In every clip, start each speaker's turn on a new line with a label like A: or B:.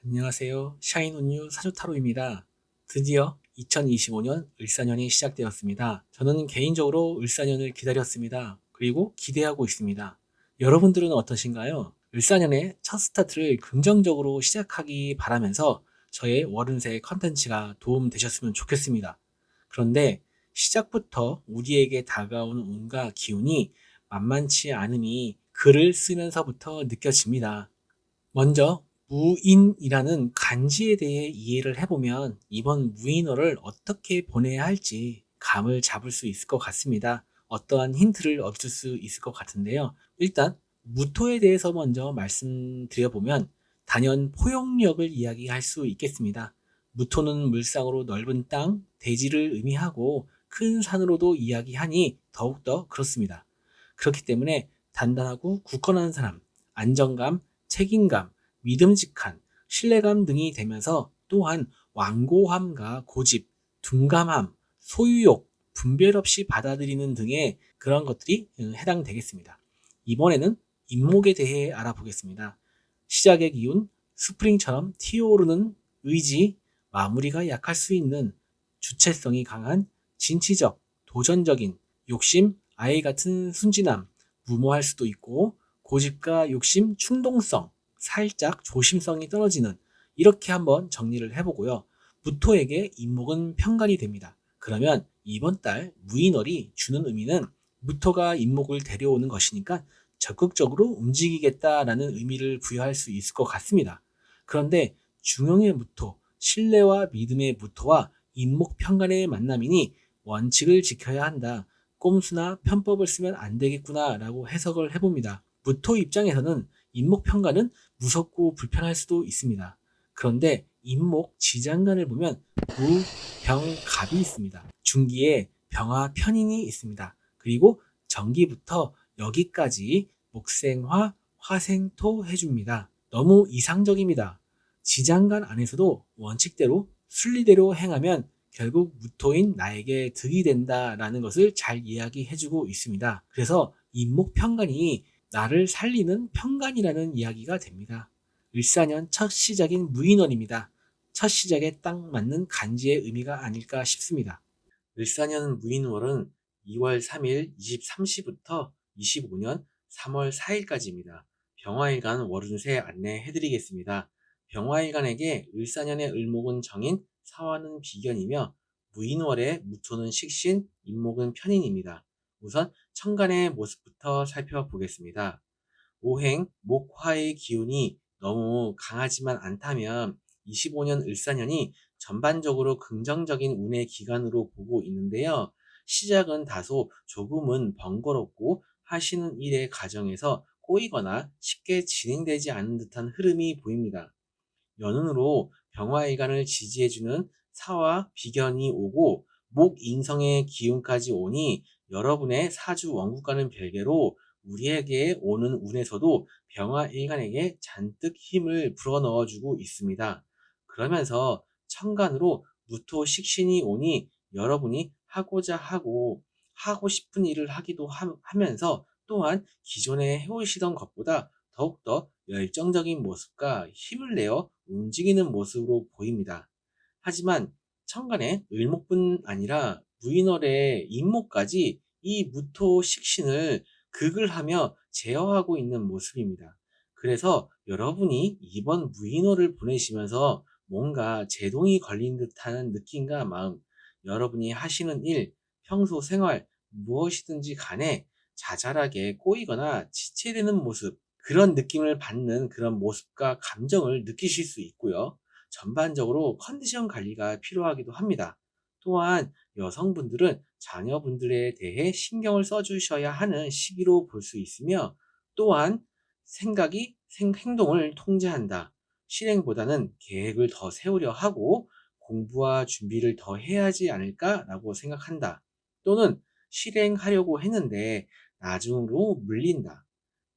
A: 안녕하세요. 샤인온유 사주타로입니다. 드디어 2025년 을사년이 시작되었습니다. 저는 개인적으로 을사년을 기다렸습니다. 그리고 기대하고 있습니다. 여러분들은 어떠신가요? 을사년의 첫 스타트를 긍정적으로 시작하기 바라면서 저의 월운세 컨텐츠가 도움되셨으면 좋겠습니다. 그런데 시작부터 우리에게 다가오는 운과 기운이 만만치 않음이 글을 쓰면서부터 느껴집니다. 먼저 무인이라는 간지에 대해 이해를 해보면 이번 무인어를 어떻게 보내야 할지 감을 잡을 수 있을 것 같습니다. 어떠한 힌트를 얻을 수 있을 것 같은데요. 일단 무토에 대해서 먼저 말씀드려보면 단연 포용력을 이야기할 수 있겠습니다. 무토는 물상으로 넓은 땅, 대지를 의미하고 큰 산으로도 이야기하니 더욱더 그렇습니다. 그렇기 때문에 단단하고 굳건한 사람, 안정감, 책임감, 믿음직한, 신뢰감 등이 되면서 또한 완고함과 고집, 둔감함, 소유욕, 분별 없이 받아들이는 등의 그런 것들이 해당되겠습니다. 이번에는 인목에 대해 알아보겠습니다. 시작의 기운, 스프링처럼 튀어오르는 의지, 마무리가 약할 수 있는 주체성이 강한 진취적, 도전적인 욕심, 아이 같은 순진함, 무모할 수도 있고 고집과 욕심, 충동성, 살짝 조심성이 떨어지는 이렇게 한번 정리를 해보고요. 무토에게 인목은 편관이 됩니다. 그러면 이번 달 무인월이 주는 의미는 무토가 인목을 데려오는 것이니까 적극적으로 움직이겠다라는 의미를 부여할 수 있을 것 같습니다. 그런데 중용의 무토, 신뢰와 믿음의 무토와 인목 편관의 만남이니 원칙을 지켜야 한다. 꼼수나 편법을 쓰면 안 되겠구나 라고 해석을 해봅니다. 무토 입장에서는 인목 편관은 무섭고 불편할 수도 있습니다. 그런데 인목 지장간을 보면 무, 병, 갑이 있습니다. 중기에 병화 편인이 있습니다. 그리고 정기부터 여기까지 목생화, 화생토 해줍니다. 너무 이상적입니다. 지장간 안에서도 원칙대로 순리대로 행하면 결국 무토인 나에게 득이 된다라는 것을 잘 이야기해주고 있습니다. 그래서 인목편관이 나를 살리는 편관이라는 이야기가 됩니다. 을사년 첫 시작인 무인월입니다. 첫 시작에 딱 맞는 간지의 의미가 아닐까 싶습니다. 을사년 무인월은 2월 3일 23시부터 25년 3월 4일까지입니다. 병화일간 월운세 안내해드리겠습니다. 병화일간에게 을사년의 을목은 정인, 사화는 비견이며 무인월의 무토는 식신, 인목은 편인입니다. 우선 천간의 모습부터 살펴보겠습니다. 오행, 목화의 기운이 너무 강하지만 않다면 25년 을사년이 전반적으로 긍정적인 운의 기간으로 보고 있는데요. 시작은 다소 조금은 번거롭고 하시는 일의 과정에서 꼬이거나 쉽게 진행되지 않는 듯한 흐름이 보입니다. 연운으로 병화일간을 지지해주는 사와 비견이 오고 목인성의 기운까지 오니 여러분의 사주 원국과는 별개로 우리에게 오는 운에서도 병화일간에게 잔뜩 힘을 불어넣어주고 있습니다. 그러면서 천간으로 무토 식신이 오니 여러분이 하고 싶은 일을 하기도 하면서 또한 기존에 해오시던 것보다 더욱더 열정적인 모습과 힘을 내어 움직이는 모습으로 보입니다. 하지만 천간의 을목뿐 아니라 무인월의 인목까지 이 무토 식신을 극을 하며 제어하고 있는 모습입니다. 그래서 여러분이 이번 무인월을 보내시면서 뭔가 제동이 걸린 듯한 느낌과 마음, 여러분이 하시는 일, 평소 생활, 무엇이든지 간에 자잘하게 꼬이거나 지체되는 모습, 그런 느낌을 받는 그런 모습과 감정을 느끼실 수 있고요. 전반적으로 컨디션 관리가 필요하기도 합니다. 또한 여성분들은 자녀분들에 대해 신경을 써주셔야 하는 시기로 볼 수 있으며 또한 행동을 통제한다. 실행보다는 계획을 더 세우려 하고 공부와 준비를 더 해야 하지 않을까라고 생각한다. 또는 실행하려고 했는데 나중으로 물린다.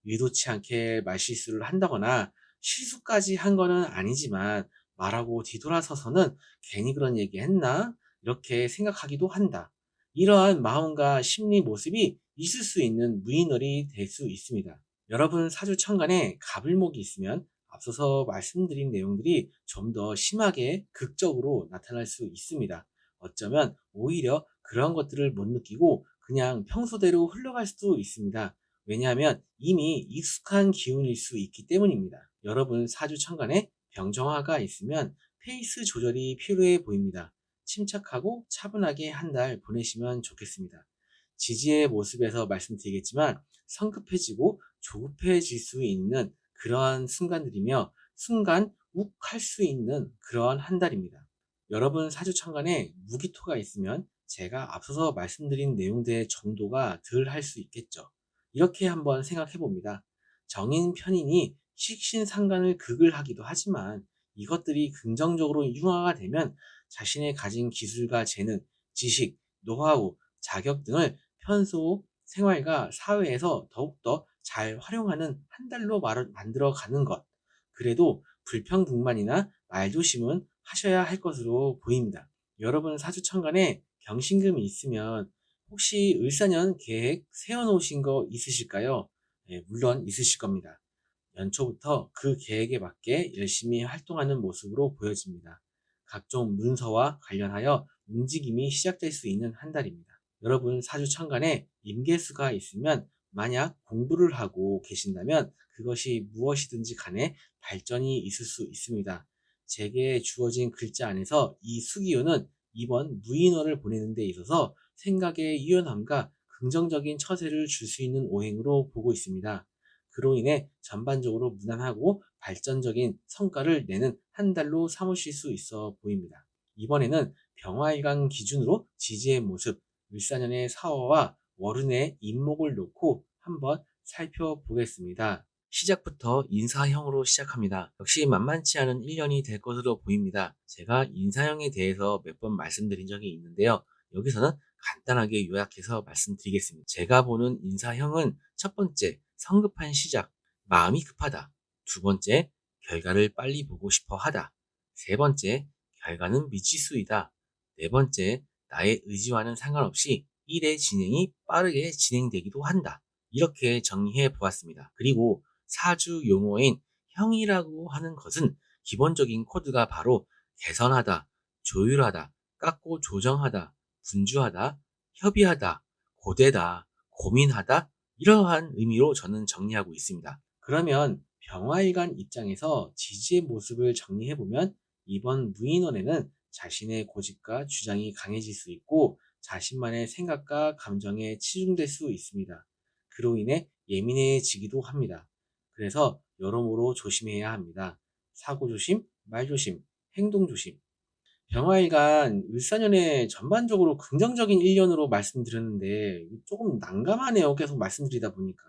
A: 의도치 않게 말실수를 한다거나 실수까지 한 거는 아니지만 말하고 뒤돌아서서는 괜히 그런 얘기 했나? 이렇게 생각하기도 한다. 이러한 마음과 심리 모습이 있을 수 있는 무인월이 될 수 있습니다. 여러분 사주 천간에 갑을목이 있으면 앞서서 말씀드린 내용들이 좀 더 심하게 극적으로 나타날 수 있습니다. 어쩌면 오히려 그런 것들을 못 느끼고 그냥 평소대로 흘러갈 수도 있습니다. 왜냐하면 이미 익숙한 기운일 수 있기 때문입니다. 여러분 사주 천간에 병정화가 있으면 페이스 조절이 필요해 보입니다. 침착하고 차분하게 한 달 보내시면 좋겠습니다. 지지의 모습에서 말씀드리겠지만 성급해지고 조급해질 수 있는 그러한 순간들이며 순간 욱 할 수 있는 그러한 한 달입니다. 여러분 사주천간에 무기토가 있으면 제가 앞서서 말씀드린 내용들의 정도가 덜 할 수 있겠죠. 이렇게 한번 생각해 봅니다. 정인 편인이 식신상간을 극을 하기도 하지만 이것들이 긍정적으로 융화가 되면 자신의 가진 기술과 재능, 지식, 노하우, 자격 등을 평소 생활과 사회에서 더욱더 잘 활용하는 한 달로 만들어 가는 것. 그래도 불평불만이나 말조심은 하셔야 할 것으로 보입니다. 여러분 사주천간에 경신금이 있으면 혹시 을사년 계획 세워놓으신 거 있으실까요? 네, 물론 있으실 겁니다. 연초부터 그 계획에 맞게 열심히 활동하는 모습으로 보여집니다. 각종 문서와 관련하여 움직임이 시작될 수 있는 한 달입니다. 여러분 사주천간에 임계수가 있으면 만약 공부를 하고 계신다면 그것이 무엇이든지 간에 발전이 있을 수 있습니다. 제게 주어진 글자 안에서 이 수기호는 이번 무인월을 보내는 데 있어서 생각의 유연함과 긍정적인 처세를 줄 수 있는 오행으로 보고 있습니다. 그로 인해 전반적으로 무난하고 발전적인 성과를 내는 한 달로 삼으실 수 있어 보입니다. 이번에는 병화일간 기준으로 지지의 모습, 을사년의 사화와 월운의 인목을 놓고 한번 살펴보겠습니다. 시작부터 인사형으로 시작합니다. 역시 만만치 않은 1년이 될 것으로 보입니다. 제가 인사형에 대해서 몇 번 말씀드린 적이 있는데요. 여기서는 간단하게 요약해서 말씀드리겠습니다. 제가 보는 인사형은 첫 번째, 성급한 시작, 마음이 급하다. 두 번째, 결과를 빨리 보고 싶어 하다. 세 번째, 결과는 미지수이다. 네 번째, 나의 의지와는 상관없이 일의 진행이 빠르게 진행되기도 한다. 이렇게 정리해 보았습니다. 그리고 사주 용어인 형이라고 하는 것은 기본적인 코드가 바로 개선하다, 조율하다, 깎고 조정하다, 분주하다, 협의하다, 고되다, 고민하다, 이러한 의미로 저는 정리하고 있습니다. 그러면 병화일간 입장에서 지지의 모습을 정리해보면 이번 무인원에는 자신의 고집과 주장이 강해질 수 있고 자신만의 생각과 감정에 치중될 수 있습니다. 그로 인해 예민해지기도 합니다. 그래서 여러모로 조심해야 합니다. 사고 조심, 말 조심, 행동 조심. 병화일간 을사년에 전반적으로 긍정적인 1년으로 말씀드렸는데 조금 난감하네요. 계속 말씀드리다 보니까.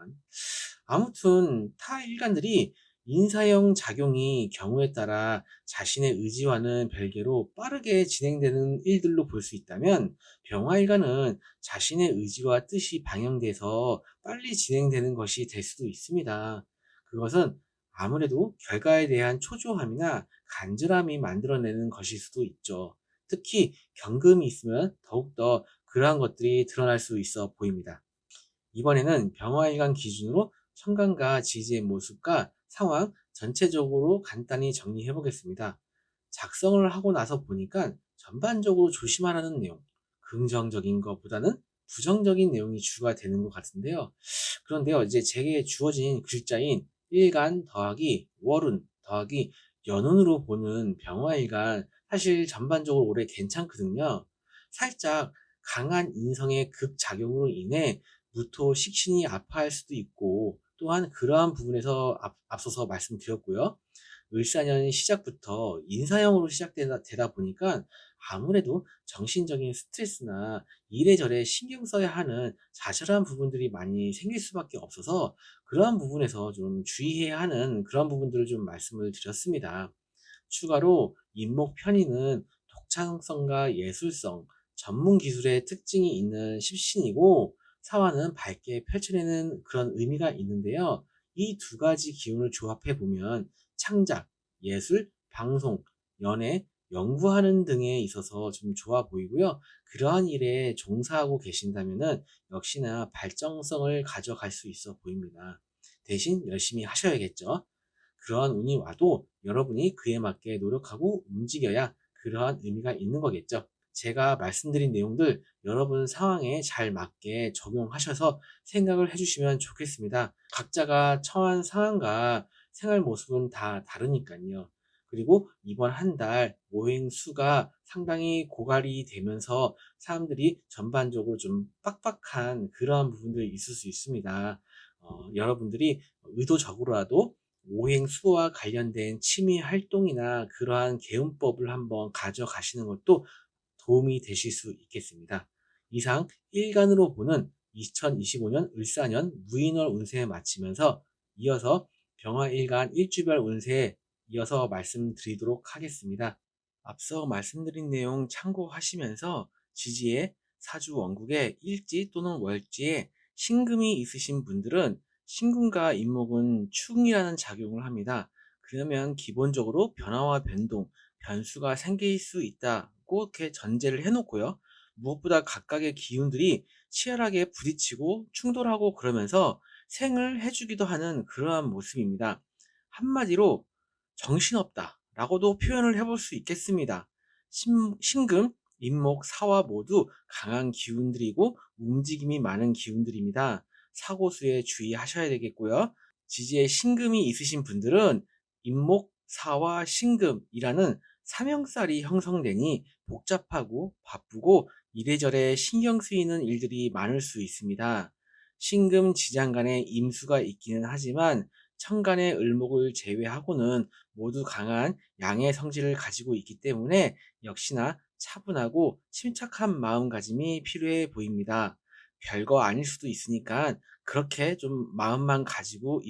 A: 아무튼 타 일간들이 인사형 작용이 경우에 따라 자신의 의지와는 별개로 빠르게 진행되는 일들로 볼 수 있다면 병화일간은 자신의 의지와 뜻이 방영돼서 빨리 진행되는 것이 될 수도 있습니다. 그것은 아무래도 결과에 대한 초조함이나 간절함이 만들어내는 것일 수도 있죠. 특히 경금이 있으면 더욱더 그러한 것들이 드러날 수 있어 보입니다. 이번에는 병화일간 기준으로 천간과 지지의 모습과 상황 전체적으로 간단히 정리해 보겠습니다. 작성을 하고 나서 보니까 전반적으로 조심하라는 내용, 긍정적인 것보다는 부정적인 내용이 주가 되는 것 같은데요. 그런데요, 이제 제게 주어진 글자인 일간 더하기 월운 더하기 연운으로 보는 병화일간 사실 전반적으로 올해 괜찮거든요. 살짝 강한 인성의 극작용으로 인해 무토 식신이 아파할 수도 있고 또한 그러한 부분에서 앞서서 말씀드렸고요. 을사년 시작부터 인사형으로 시작되다 보니까 아무래도 정신적인 스트레스나 이래저래 신경 써야 하는 자잘한 부분들이 많이 생길 수밖에 없어서 그러한 부분에서 좀 주의해야 하는 그런 부분들을 좀 말씀을 드렸습니다. 추가로 인목 편의는 독창성과 예술성, 전문 기술의 특징이 있는 십신이고 사화는 밝게 펼쳐내는 그런 의미가 있는데요. 이 두 가지 기운을 조합해 보면 창작, 예술, 방송, 연애, 연구하는 등에 있어서 좀 좋아 보이고요. 그러한 일에 종사하고 계신다면은 역시나 발전성을 가져갈 수 있어 보입니다. 대신 열심히 하셔야겠죠. 그러한 운이 와도 여러분이 그에 맞게 노력하고 움직여야 그러한 의미가 있는 거겠죠. 제가 말씀드린 내용들 여러분 상황에 잘 맞게 적용하셔서 생각을 해주시면 좋겠습니다. 각자가 처한 상황과 생활 모습은 다 다르니까요. 그리고 이번 한 달 오행 수가 상당히 고갈이 되면서 사람들이 전반적으로 좀 빡빡한 그러한 부분들이 있을 수 있습니다. 여러분들이 의도적으로라도 오행 수와 관련된 취미 활동이나 그러한 개운법을 한번 가져가시는 것도 도움이 되실 수 있겠습니다. 이상 일간으로 보는 2025년 을사년 무인월 운세에 마치면서 이어서 병화일간 일주별 운세에 이어서 말씀드리도록 하겠습니다. 앞서 말씀드린 내용 참고하시면서 지지에 사주 원국에 일지 또는 월지에 신금이 있으신 분들은 신금과 인목은 축이라는 작용을 합니다. 그러면 기본적으로 변화와 변동, 변수가 생길 수 있다고 이렇게 전제를 해놓고요. 무엇보다 각각의 기운들이 치열하게 부딪히고 충돌하고 그러면서 생을 해주기도 하는 그러한 모습입니다. 한마디로 정신없다라고도 표현을 해볼 수 있겠습니다. 신금, 인목, 사화 모두 강한 기운들이고 움직임이 많은 기운들입니다. 사고수에 주의하셔야 되겠고요. 지지에 신금이 있으신 분들은 인목, 사화, 신금이라는 삼형살이 형성되니 복잡하고 바쁘고 이래저래 신경 쓰이는 일들이 많을 수 있습니다. 신금 지장간에 임수가 있기는 하지만 천간의 을목을 제외하고는 모두 강한 양의 성질을 가지고 있기 때문에 역시나 차분하고 침착한 마음가짐이 필요해 보입니다. 별거 아닐 수도 있으니까 그렇게 좀 마음만 가지고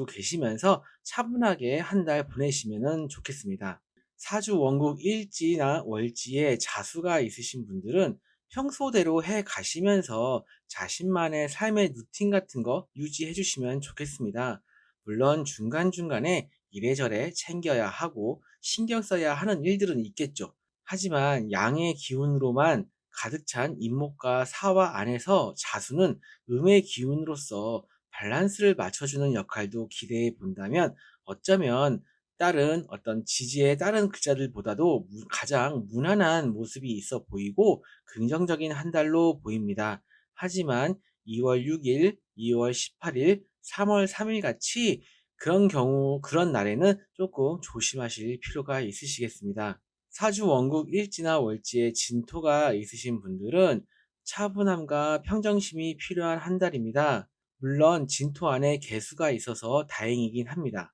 A: 계시면서 차분하게 한 달 보내시면 좋겠습니다. 사주 원국 일지나 월지에 자수가 있으신 분들은 평소대로 해 가시면서 자신만의 삶의 루틴 같은 거 유지해 주시면 좋겠습니다. 물론 중간중간에 이래저래 챙겨야 하고 신경 써야 하는 일들은 있겠죠. 하지만 양의 기운으로만 가득 찬 인목과 사화 안에서 자수는 음의 기운으로서 밸런스를 맞춰주는 역할도 기대해 본다면 어쩌면 다른 어떤 지지의 다른 글자들보다도 가장 무난한 모습이 있어 보이고 긍정적인 한 달로 보입니다. 하지만 2월 6일, 2월 18일, 3월 3일 같이 그런 날에는 조금 조심하실 필요가 있으시겠습니다. 사주 원국 일지나 월지에 진토가 있으신 분들은 차분함과 평정심이 필요한 한 달입니다. 물론 진토 안에 개수가 있어서 다행이긴 합니다.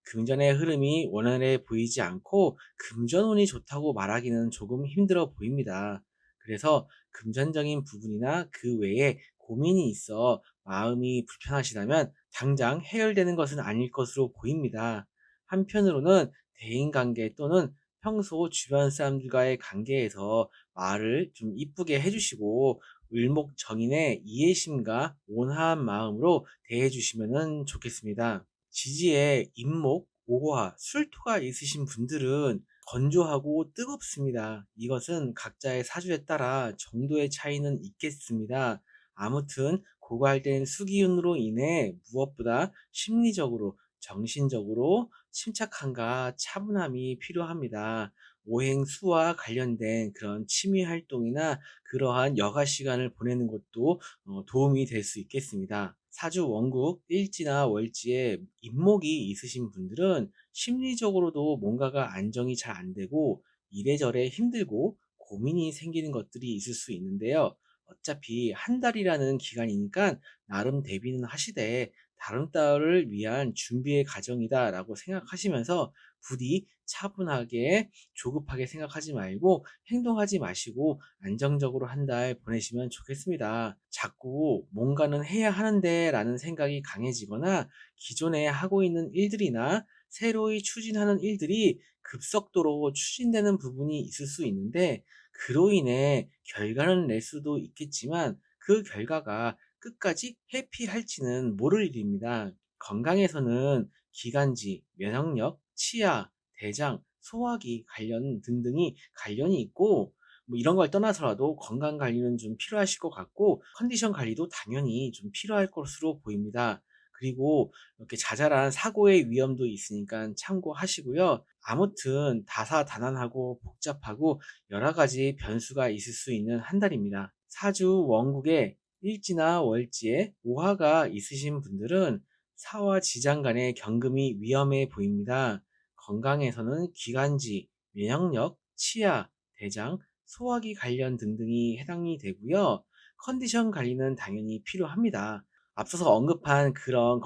A: 금전의 흐름이 원활해 보이지 않고 금전운이 좋다고 말하기는 조금 힘들어 보입니다. 그래서 금전적인 부분이나 그 외에 고민이 있어 마음이 불편하시다면 당장 해결되는 것은 아닐 것으로 보입니다. 한편으로는 대인관계 또는 평소 주변 사람들과의 관계에서 말을 좀 이쁘게 해주시고 을목정인의 이해심과 온화한 마음으로 대해주시면 좋겠습니다. 지지에 임목, 오화, 술토가 있으신 분들은 건조하고 뜨겁습니다. 이것은 각자의 사주에 따라 정도의 차이는 있겠습니다. 아무튼 고갈된 수기운으로 인해 무엇보다 심리적으로, 정신적으로 침착함과 차분함이 필요합니다. 오행수와 관련된 그런 취미 활동이나 그러한 여가 시간을 보내는 것도 도움이 될 수 있겠습니다. 사주 원국 일지나 월지에 임목이 있으신 분들은 심리적으로도 뭔가가 안정이 잘 안 되고 이래저래 힘들고 고민이 생기는 것들이 있을 수 있는데요. 어차피 한 달이라는 기간이니까 나름 대비는 하시되 다른 달을 위한 준비의 과정이다라고 생각하시면서 부디 차분하게 조급하게 생각하지 말고 행동하지 마시고 안정적으로 한 달 보내시면 좋겠습니다. 자꾸 뭔가는 해야 하는데 라는 생각이 강해지거나 기존에 하고 있는 일들이나 새로이 추진하는 일들이 급속도로 추진되는 부분이 있을 수 있는데 그로 인해 결과는 낼 수도 있겠지만 그 결과가 끝까지 해피할지는 모를 일입니다. 건강에서는 기관지, 면역력, 치아, 대장, 소화기 관련 등등이 관련이 있고 뭐 이런 걸 떠나서라도 건강 관리는 좀 필요하실 것 같고 컨디션 관리도 당연히 좀 필요할 것으로 보입니다. 그리고 이렇게 자잘한 사고의 위험도 있으니까 참고하시고요. 아무튼 다사다난하고 복잡하고 여러 가지 변수가 있을 수 있는 한 달입니다. 사주 원국에 일지나 월지에 오화가 있으신 분들은 사와 지장 간의 경금이 위험해 보입니다. 건강에서는 기관지, 면역력, 치아, 대장, 소화기 관련 등등이 해당이 되고요. 컨디션 관리는 당연히 필요합니다. 앞서서 언급한 그런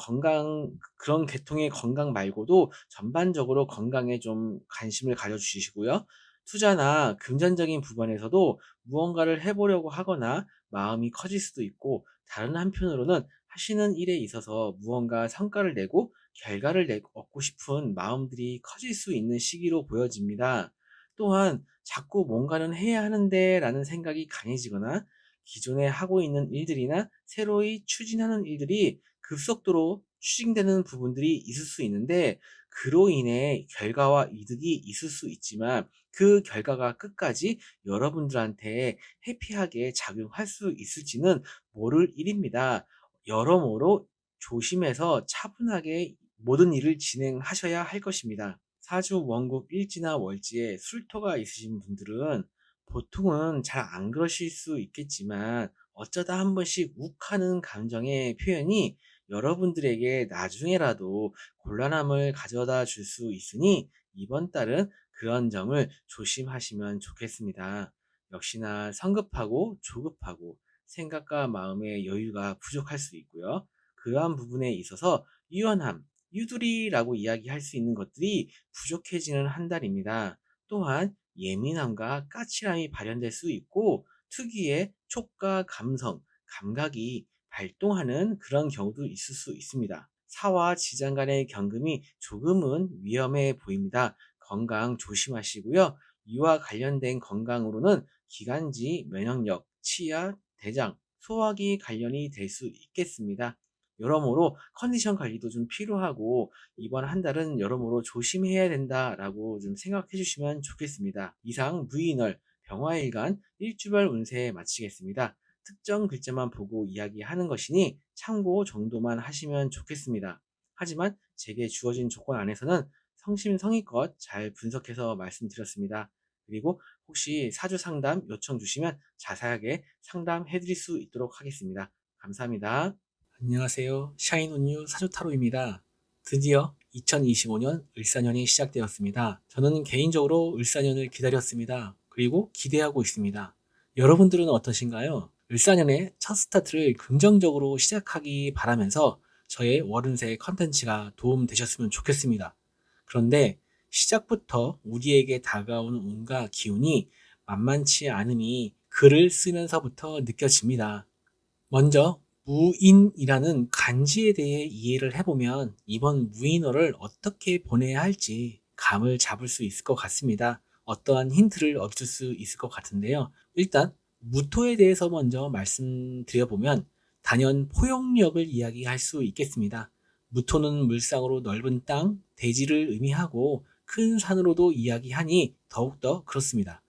A: 계통의 건강 말고도 전반적으로 건강에 좀 관심을 가져주시고요. 투자나 금전적인 부분에서도 무언가를 해보려고 하거나 마음이 커질 수도 있고, 다른 한편으로는 하시는 일에 있어서 무언가 성과를 내고 얻고 싶은 마음들이 커질 수 있는 시기로 보여집니다. 또한 자꾸 뭔가는 해야 하는데 라는 생각이 강해지거나, 기존에 하고 있는 일들이나 새로이 추진하는 일들이 급속도로 추진되는 부분들이 있을 수 있는데, 그로 인해 결과와 이득이 있을 수 있지만 그 결과가 끝까지 여러분들한테 해피하게 작용할 수 있을지는 모를 일입니다. 여러모로 조심해서 차분하게 모든 일을 진행하셔야 할 것입니다. 사주 원국 일지나 월지에 술토가 있으신 분들은 보통은 잘 안 그러실 수 있겠지만, 어쩌다 한 번씩 욱하는 감정의 표현이 여러분들에게 나중에라도 곤란함을 가져다 줄 수 있으니, 이번 달은 그런 점을 조심하시면 좋겠습니다. 역시나 성급하고 조급하고 생각과 마음의 여유가 부족할 수 있고요. 그러한 부분에 있어서 유연함, 유두리라고 이야기할 수 있는 것들이 부족해지는 한 달입니다. 또한 예민함과 까칠함이 발현될 수 있고, 특유의 촉과 감성, 감각이 발동하는 그런 경우도 있을 수 있습니다. 사와 지장 간의 경금이 조금은 위험해 보입니다. 건강 조심하시고요. 이와 관련된 건강으로는 기관지, 면역력, 치아, 대장, 소화기 관련이 될 수 있겠습니다. 여러모로 컨디션 관리도 좀 필요하고, 이번 한 달은 여러모로 조심해야 된다라고 좀 생각해 주시면 좋겠습니다. 이상 무인월 병화일간 일주별 운세 마치겠습니다. 특정 글자만 보고 이야기하는 것이니 참고 정도만 하시면 좋겠습니다. 하지만 제게 주어진 조건 안에서는 성심성의껏 잘 분석해서 말씀드렸습니다. 그리고 혹시 사주 상담 요청 주시면 자세하게 상담해 드릴 수 있도록 하겠습니다. 감사합니다. 안녕하세요. 샤인온유 사주타로입니다. 드디어 2025년 을사년이 시작되었습니다. 저는 개인적으로 을사년을 기다렸습니다. 그리고 기대하고 있습니다. 여러분들은 어떠신가요? 을사년의 첫 스타트를 긍정적으로 시작하기 바라면서 저의 월운세 컨텐츠가 도움되셨으면 좋겠습니다. 그런데 시작부터 우리에게 다가오는 운과 기운이 만만치 않음이 글을 쓰면서부터 느껴집니다. 먼저 무인이라는 간지에 대해 이해를 해보면 이번 무인어를 어떻게 보내야 할지 감을 잡을 수 있을 것 같습니다. 어떠한 힌트를 얻을 수 있을 것 같은데요. 일단 무토에 대해서 먼저 말씀드려보면 단연 포용력을 이야기할 수 있겠습니다. 무토는 물상으로 넓은 땅, 대지를 의미하고 큰 산으로도 이야기하니 더욱더 그렇습니다.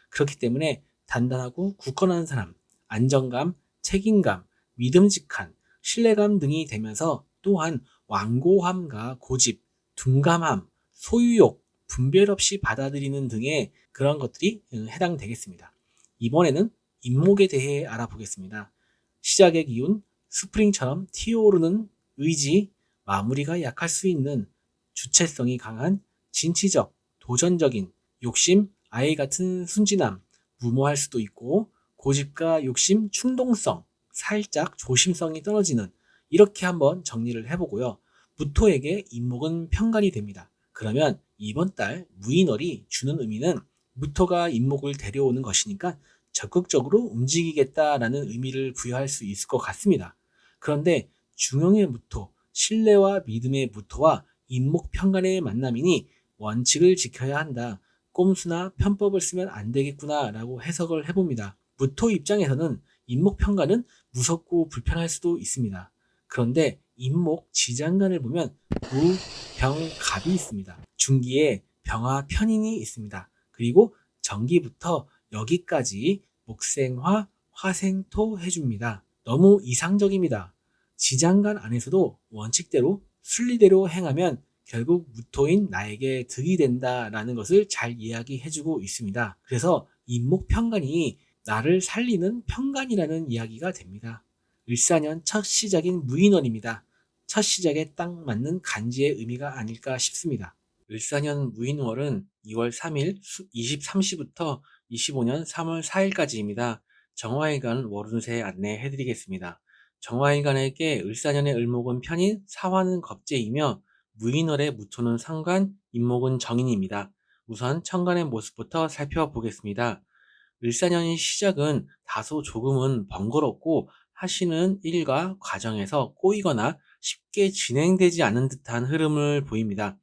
A: 그렇기 때문에 단단하고 굳건한 사람, 안정감, 책임감, 믿음직한, 신뢰감 등이 되면서, 또한 완고함과 고집, 둔감함, 소유욕, 분별 없이 받아들이는 등의 그런 것들이 해당되겠습니다. 이번에는 인목에 대해 알아보겠습니다. 시작의 기운, 스프링처럼 튀어오르는 의지, 마무리가 약할 수 있는 주체성이 강한 진취적, 도전적인 욕심, 아이 같은 순진함, 무모할 수도 있고, 고집과 욕심, 충동성, 살짝 조심성이 떨어지는, 이렇게 한번 정리를 해보고요. 무토에게 인목은 편관이 됩니다. 그러면 이번 달 무인월이 주는 의미는 무토가 인목을 데려오는 것이니까 적극적으로 움직이겠다라는 의미를 부여할 수 있을 것 같습니다. 그런데 중용의 무토, 신뢰와 믿음의 무토와 인목 편관의 만남이니 원칙을 지켜야 한다. 꼼수나 편법을 쓰면 안 되겠구나 라고 해석을 해봅니다. 무토 입장에서는 인목 편관은 무섭고 불편할 수도 있습니다. 그런데 인목 지장간을 보면 무, 병, 갑이 있습니다. 중기에 병화 편인이 있습니다. 그리고 정기부터 여기까지 목생화, 화생토 해줍니다. 너무 이상적입니다. 지장간 안에서도 원칙대로 순리대로 행하면 결국 무토인 나에게 득이 된다라는 것을 잘 이야기해주고 있습니다. 그래서 임목평간이 나를 살리는 평간이라는 이야기가 됩니다. 을사년 첫 시작인 무인월입니다. 첫 시작에 딱 맞는 간지의 의미가 아닐까 싶습니다. 을사년 무인월은 2월 3일 23시부터 25년 3월 4일까지입니다. 정화일간 월운세 안내해드리겠습니다. 정화일간에게 을사년의 을목은 편인, 사화는 겁재이며 무인월의 무토는 상관, 임목은 정인입니다. 우선 천간의 모습부터 살펴보겠습니다. 을사년의 시작은 다소 조금은 번거롭고 하시는 일과 과정에서 꼬이거나 쉽게 진행되지 않은 듯한 흐름을 보입니다.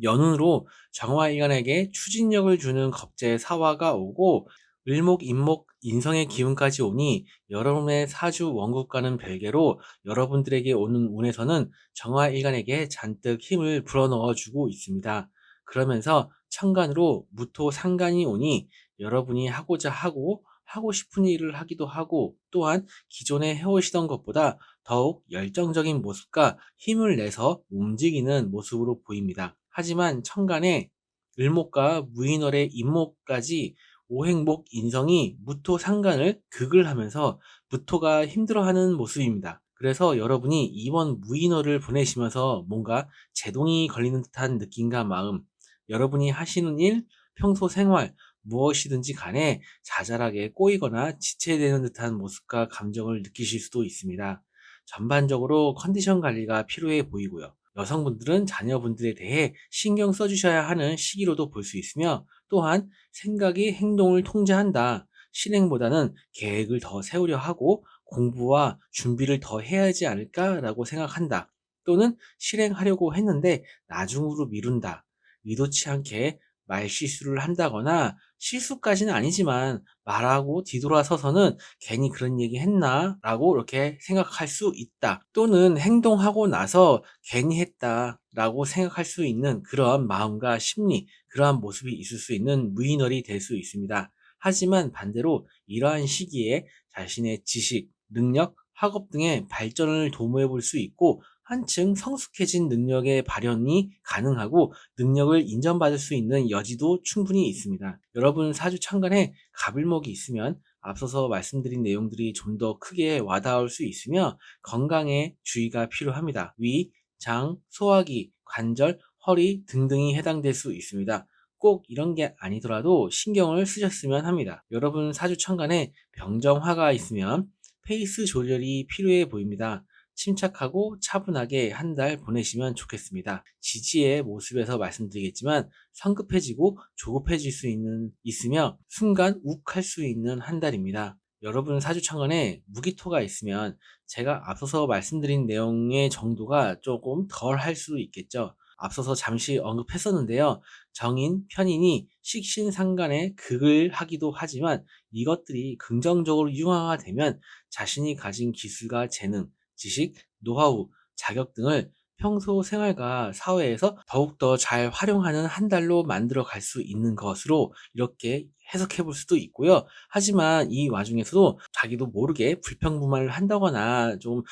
A: 연운으로 정화일간에게 추진력을 주는 겁재의 사화가 오고 을목, 임목, 인성의 기운까지 오니 여러분의 사주 원국과는 별개로 여러분들에게 오는 운에서는 정화일간에게 잔뜩 힘을 불어넣어주고 있습니다. 그러면서 천간으로 무토 상간이 오니 여러분이 하고자 하고 싶은 일을 하기도 하고 또한 기존에 해오시던 것보다 더욱 열정적인 모습과 힘을 내서 움직이는 모습으로 보입니다. 하지만 천간에 을목과 무인월의 임목까지 오행목 인성이 무토 상간을 극을 하면서 무토가 힘들어하는 모습입니다. 그래서 여러분이 이번 무인월을 보내시면서 뭔가 제동이 걸리는 듯한 느낌과 마음, 여러분이 하시는 일, 평소 생활, 무엇이든지 간에 자잘하게 꼬이거나 지체되는 듯한 모습과 감정을 느끼실 수도 있습니다. 전반적으로 컨디션 관리가 필요해 보이고요. 여성분들은 자녀분들에 대해 신경 써주셔야 하는 시기로도 볼 수 있으며 또한 생각이 행동을 통제한다. 실행보다는 계획을 더 세우려 하고 공부와 준비를 더 해야 하지 않을까라고 생각한다. 또는 실행하려고 했는데 나중으로 미룬다. 의도치 않게 말실수를 한다거나 실수까지는 아니지만 말하고 뒤돌아서서는 괜히 그런 얘기 했나? 라고 이렇게 생각할 수 있다. 또는 행동하고 나서 괜히 했다. 라고 생각할 수 있는 그런 마음과 심리, 그러한 모습이 있을 수 있는 무인월이 될 수 있습니다. 하지만 반대로 이러한 시기에 자신의 지식, 능력, 학업 등의 발전을 도모해 볼 수 있고 한층 성숙해진 능력의 발현이 가능하고 능력을 인정받을 수 있는 여지도 충분히 있습니다. 여러분 사주 천간에 갑을목이 있으면 앞서서 말씀드린 내용들이 좀 더 크게 와닿을 수 있으며 건강에 주의가 필요합니다. 위, 장, 소화기, 관절, 허리 등등이 해당될 수 있습니다. 꼭 이런 게 아니더라도 신경을 쓰셨으면 합니다. 여러분 사주 천간에 병정화가 있으면 페이스 조절이 필요해 보입니다. 침착하고 차분하게 한 달 보내시면 좋겠습니다. 지지의 모습에서 말씀드리겠지만 성급해지고 조급해질 수 있으며 순간 욱할 수 있는 한 달입니다. 여러분 사주천간에 무기토가 있으면 제가 앞서서 말씀드린 내용의 정도가 조금 덜 할 수 있겠죠. 앞서서 잠시 언급했었는데요. 정인, 편인이 식신상간에 극을 하기도 하지만 이것들이 긍정적으로 융화가 되면 자신이 가진 기술과 재능, 지식, 노하우, 자격 등을 평소 생활과 사회에서 더욱더 잘 활용하는 한 달로 만들어 갈 수 있는 것으로 이렇게 해석해 볼 수도 있고요. 하지만 이 와중에서도 자기도 모르게 불평불만을 한다거나 좀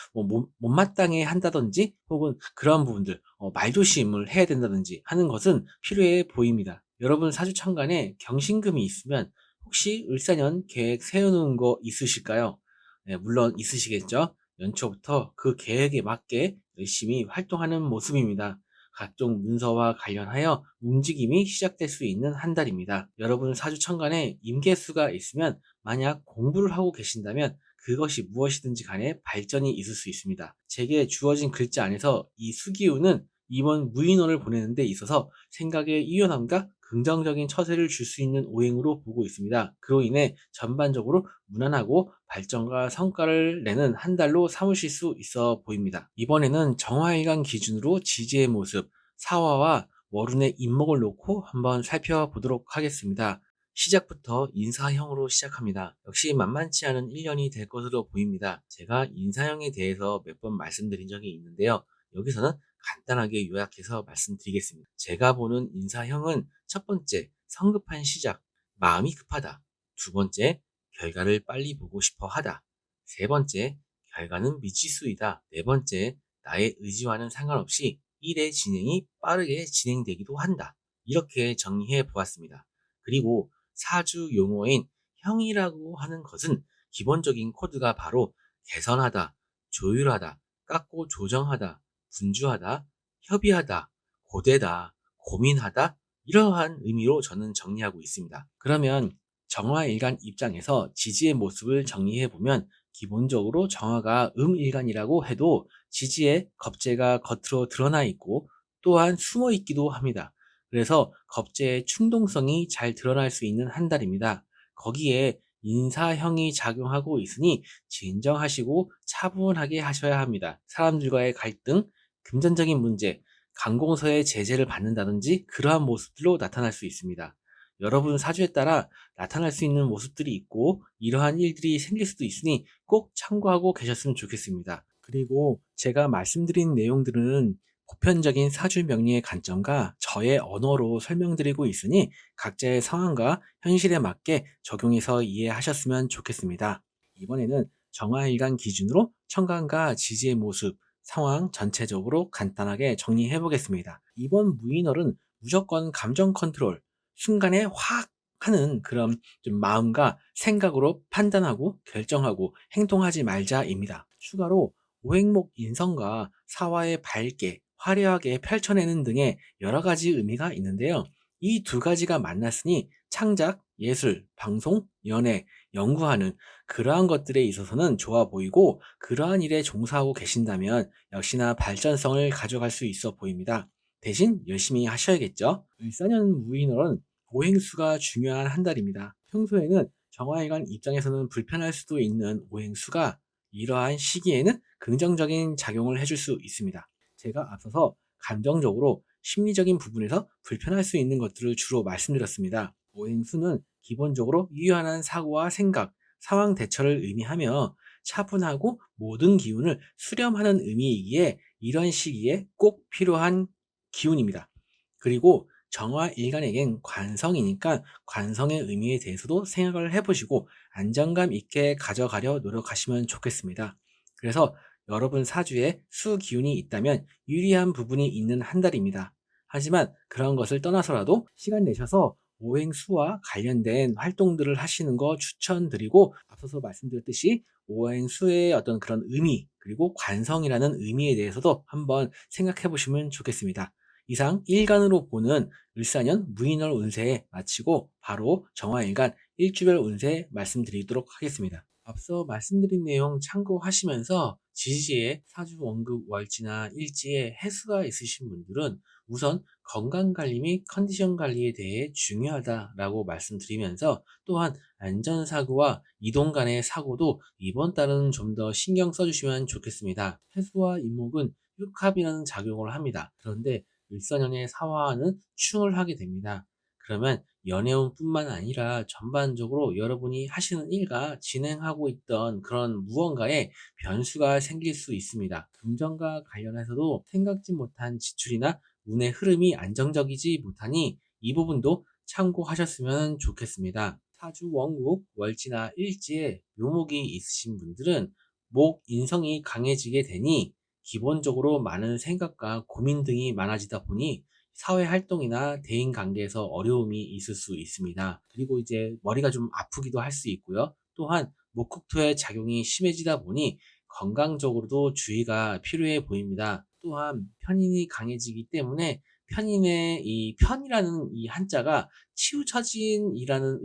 A: 못마땅해 한다든지 혹은 그런 부분들, 말조심을 해야 된다든지 하는 것은 필요해 보입니다. 여러분 사주천간에 경신금이 있으면 혹시 을사년 계획 세워놓은 거 있으실까요? 네, 물론 있으시겠죠. 연초부터 그 계획에 맞게 열심히 활동하는 모습입니다. 각종 문서와 관련하여 움직임이 시작될 수 있는 한 달입니다. 여러분 사주천간에 임계수가 있으면 만약 공부를 하고 계신다면 그것이 무엇이든지 간에 발전이 있을 수 있습니다. 제게 주어진 글자 안에서 이 수기운은 이번 무인월을 보내는 데 있어서 생각의 유연함과 긍정적인 처세를 줄 수 있는 오행으로 보고 있습니다. 그로 인해 전반적으로 무난하고 발전과 성과를 내는 한 달로 삼으실 수 있어 보입니다. 이번에는 정화일간 기준으로 지지의 모습, 사화와 월운의 임목을 놓고 한번 살펴보도록 하겠습니다. 시작부터 인사형으로 시작합니다. 역시 만만치 않은 1년이 될 것으로 보입니다. 제가 인사형에 대해서 몇 번 말씀드린 적이 있는데요. 여기서는 간단하게 요약해서 말씀드리겠습니다. 제가 보는 인사형은 첫 번째, 성급한 시작, 마음이 급하다. 두 번째, 결과를 빨리 보고 싶어 하다. 세 번째, 결과는 미지수이다. 네 번째, 나의 의지와는 상관없이 일의 진행이 빠르게 진행되기도 한다. 이렇게 정리해 보았습니다. 그리고 사주 용어인 형이라고 하는 것은 기본적인 코드가 바로 개선하다, 조율하다, 깎고 조정하다, 분주하다, 협의하다, 고되다, 고민하다, 이러한 의미로 저는 정리하고 있습니다. 그러면 정화일간 입장에서 지지의 모습을 정리해보면 기본적으로 정화가 음일간이라고 해도 지지의 겁재가 겉으로 드러나 있고 또한 숨어 있기도 합니다. 그래서 겁재의 충동성이 잘 드러날 수 있는 한 달입니다. 거기에 인사형이 작용하고 있으니 진정하시고 차분하게 하셔야 합니다. 사람들과의 갈등, 금전적인 문제, 관공서의 제재를 받는다든지 그러한 모습들로 나타날 수 있습니다. 여러분 사주에 따라 나타날 수 있는 모습들이 있고 이러한 일들이 생길 수도 있으니 꼭 참고하고 계셨으면 좋겠습니다. 그리고 제가 말씀드린 내용들은 보편적인 사주 명리의 관점과 저의 언어로 설명드리고 있으니 각자의 상황과 현실에 맞게 적용해서 이해하셨으면 좋겠습니다. 이번에는 정화일간 기준으로 천간과 지지의 모습, 상황 전체적으로 간단하게 정리해 보겠습니다. 이번 무인월은 무조건 감정 컨트롤, 순간에 확 하는 그런 좀 마음과 생각으로 판단하고 결정하고 행동하지 말자입니다. 추가로 오행목 인성과 사화의 밝게 화려하게 펼쳐내는 등의 여러 가지 의미가 있는데요. 이 두 가지가 만났으니 창작, 예술, 방송, 연애, 연구하는 그러한 것들에 있어서는 좋아 보이고 그러한 일에 종사하고 계신다면 역시나 발전성을 가져갈 수 있어 보입니다. 대신 열심히 하셔야겠죠. 을사년 무인월은 오행수가 중요한 한 달입니다. 평소에는 정화일간 입장에서는 불편할 수도 있는 오행수가 이러한 시기에는 긍정적인 작용을 해줄 수 있습니다. 제가 앞서서 감정적으로 심리적인 부분에서 불편할 수 있는 것들을 주로 말씀드렸습니다. 오행수는 기본적으로 유연한 사고와 생각, 상황 대처를 의미하며 차분하고 모든 기운을 수렴하는 의미이기에 이런 시기에 꼭 필요한 기운입니다. 그리고 정화일간에겐 관성이니까 관성의 의미에 대해서도 생각을 해보시고 안정감 있게 가져가려 노력하시면 좋겠습니다. 그래서 여러분 사주에 수 기운이 있다면 유리한 부분이 있는 한 달입니다. 하지만 그런 것을 떠나서라도 시간 내셔서 오행수와 관련된 활동들을 하시는 거 추천드리고 앞서서 말씀드렸듯이 오행수의 어떤 그런 의미 그리고 관성이라는 의미에 대해서도 한번 생각해 보시면 좋겠습니다. 이상 일간으로 보는 을사년 무인월 운세 마치고 바로 정화일간 일주별 운세 말씀드리도록 하겠습니다. 앞서 말씀드린 내용 참고하시면서 지지에 사주 원급 월지나 일지에 해수가 있으신 분들은 우선 건강관리 및 컨디션 관리에 대해 중요하다라고 말씀드리면서 또한 안전사고와 이동 간의 사고도 이번 달은 좀 더 신경 써주시면 좋겠습니다. 해수와 임목은 육합이라는 작용을 합니다. 그런데 을사년의 사화와는 충을 하게 됩니다. 그러면 연애운뿐만 아니라 전반적으로 여러분이 하시는 일과 진행하고 있던 그런 무언가에 변수가 생길 수 있습니다. 금전과 관련해서도 생각지 못한 지출이나 운의 흐름이 안정적이지 못하니 이 부분도 참고하셨으면 좋겠습니다. 사주 원국, 월지나 일지에 묘목이 있으신 분들은 목 인성이 강해지게 되니 기본적으로 많은 생각과 고민 등이 많아지다 보니 사회 활동이나 대인 관계에서 어려움이 있을 수 있습니다. 그리고 이제 머리가 좀 아프기도 할 수 있고요. 또한 목국토의 작용이 심해지다 보니 건강적으로도 주의가 필요해 보입니다. 또한 편인이 강해지기 때문에 편인의 이 편이라는 이 한자가 치우쳐진이라는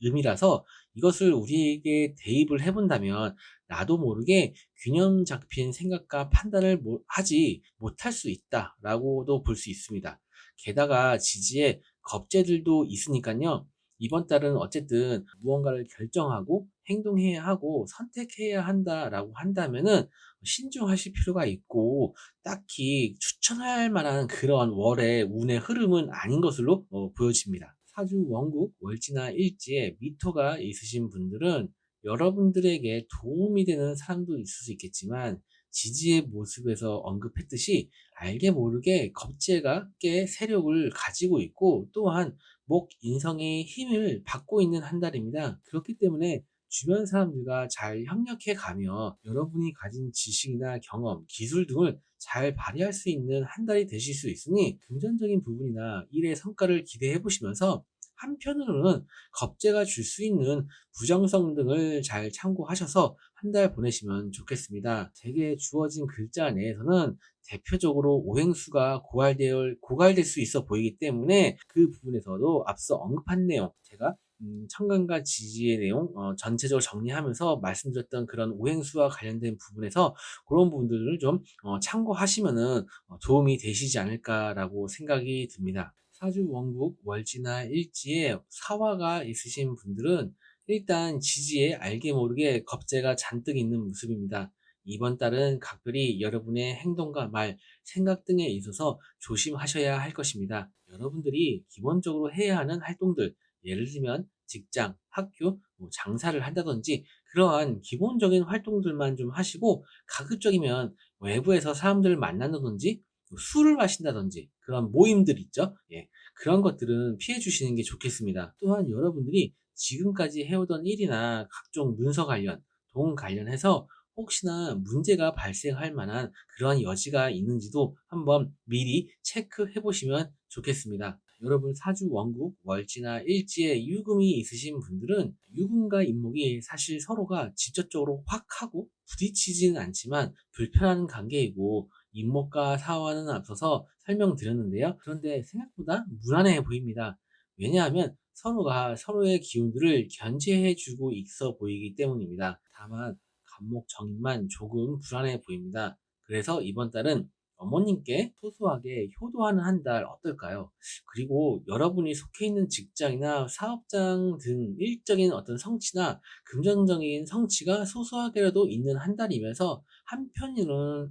A: 의미라서 이것을 우리에게 대입을 해본다면 나도 모르게 균형 잡힌 생각과 판단을 하지 못할 수 있다라고도 볼 수 있습니다. 게다가 지지에 겁재들도 있으니까요. 이번 달은 어쨌든 무언가를 결정하고 행동해야 하고 선택해야 한다라고 한다면은 신중하실 필요가 있고 딱히 추천할 만한 그런 월의 운의 흐름은 아닌 것으로 보여집니다. 사주 원국 월지나 일지에 미토가 있으신 분들은 여러분들에게 도움이 되는 사람도 있을 수 있겠지만 지지의 모습에서 언급했듯이 알게 모르게 겁재가 꽤 세력을 가지고 있고 또한 목 인성의 힘을 받고 있는 한 달입니다. 그렇기 때문에 주변 사람들과 잘 협력해 가며 여러분이 가진 지식이나 경험, 기술 등을 잘 발휘할 수 있는 한 달이 되실 수 있으니 금전적인 부분이나 일의 성과를 기대해 보시면서 한편으로는 겁재가 줄 수 있는 부정성 등을 잘 참고하셔서 한 달 보내시면 좋겠습니다. 제게 주어진 글자 내에서는 대표적으로 오행수가 고갈될 수 있어 보이기 때문에 그 부분에서도 앞서 언급한 내용, 제가 천간과 지지의 내용 전체적으로 정리하면서 말씀드렸던 그런 오행수와 관련된 부분에서 그런 부분들을 좀 참고하시면은 도움이 되시지 않을까라고 생각이 듭니다. 사주 원국 월지나 일지에 사화가 있으신 분들은 일단 지지에 알게 모르게 겁재가 잔뜩 있는 모습입니다. 이번 달은 각별히 여러분의 행동과 말, 생각 등에 있어서 조심하셔야 할 것입니다. 여러분들이 기본적으로 해야 하는 활동들, 예를 들면 직장, 학교, 장사를 한다든지 그러한 기본적인 활동들만 좀 하시고 가급적이면 외부에서 사람들을 만난다든지 술을 마신다든지 그런 모임들 있죠. 예, 그런 것들은 피해 주시는 게 좋겠습니다. 또한 여러분들이 지금까지 해오던 일이나 각종 문서 관련, 돈 관련해서 혹시나 문제가 발생할 만한 그러한 여지가 있는지도 한번 미리 체크해 보시면 좋겠습니다. 여러분 사주 원국, 월지나 일지에 유금이 있으신 분들은 유금과 임목이 사실 서로가 직접적으로 확 하고 부딪히지는 않지만 불편한 관계이고 임목과 사화는 앞서서 설명드렸는데요. 그런데 생각보다 무난해 보입니다. 왜냐하면 서로가 서로의 기운들을 견제해주고 있어 보이기 때문입니다. 다만 간목 정인만 조금 불안해 보입니다. 그래서 이번 달은 어머님께 소소하게 효도하는 한 달 어떨까요? 그리고 여러분이 속해 있는 직장이나 사업장 등 일적인 어떤 성취나 금전적인 성취가 소소하게라도 있는 한 달이면서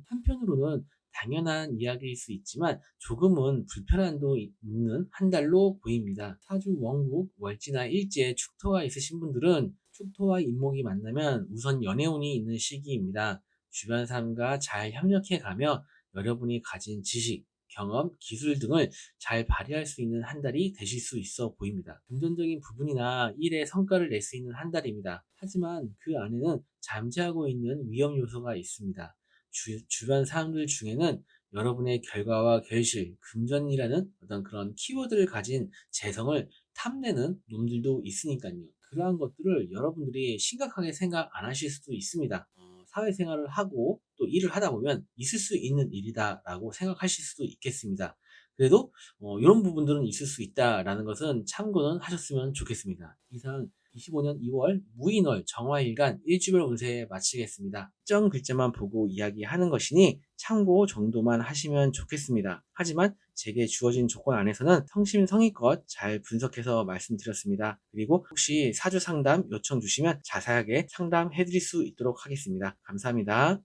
A: 한편으로는 당연한 이야기일 수 있지만 조금은 불편함도 있는 한 달로 보입니다. 사주 원국, 월지나 일지에 축토가 있으신 분들은 축토와 인목이 만나면 우선 연애운이 있는 시기입니다. 주변 사람과 잘 협력해 가며 여러분이 가진 지식, 경험, 기술 등을 잘 발휘할 수 있는 한 달이 되실 수 있어 보입니다. 금전적인 부분이나 일의 성과를 낼 수 있는 한 달입니다. 하지만 그 안에는 잠재하고 있는 위험 요소가 있습니다. 주변 사람들 중에는 여러분의 결과와 결실, 금전이라는 어떤 그런 키워드를 가진 재성을 탐내는 놈들도 있으니까요. 그러한 것들을 여러분들이 심각하게 생각 안 하실 수도 있습니다. 사회생활을 하고 또 일을 하다 보면 있을 수 있는 일이다라고 생각하실 수도 있겠습니다. 그래도 이런 부분들은 있을 수 있다라는 것은 참고는 하셨으면 좋겠습니다. 이상 25년 2월 무인월 정화일간 일주별 운세 마치겠습니다. 특정 글자만 보고 이야기하는 것이니 참고 정도만 하시면 좋겠습니다. 하지만 제게 주어진 조건 안에서는 성심성의껏 잘 분석해서 말씀드렸습니다. 그리고 혹시 사주 상담 요청 주시면 자세하게 상담해 드릴 수 있도록 하겠습니다. 감사합니다.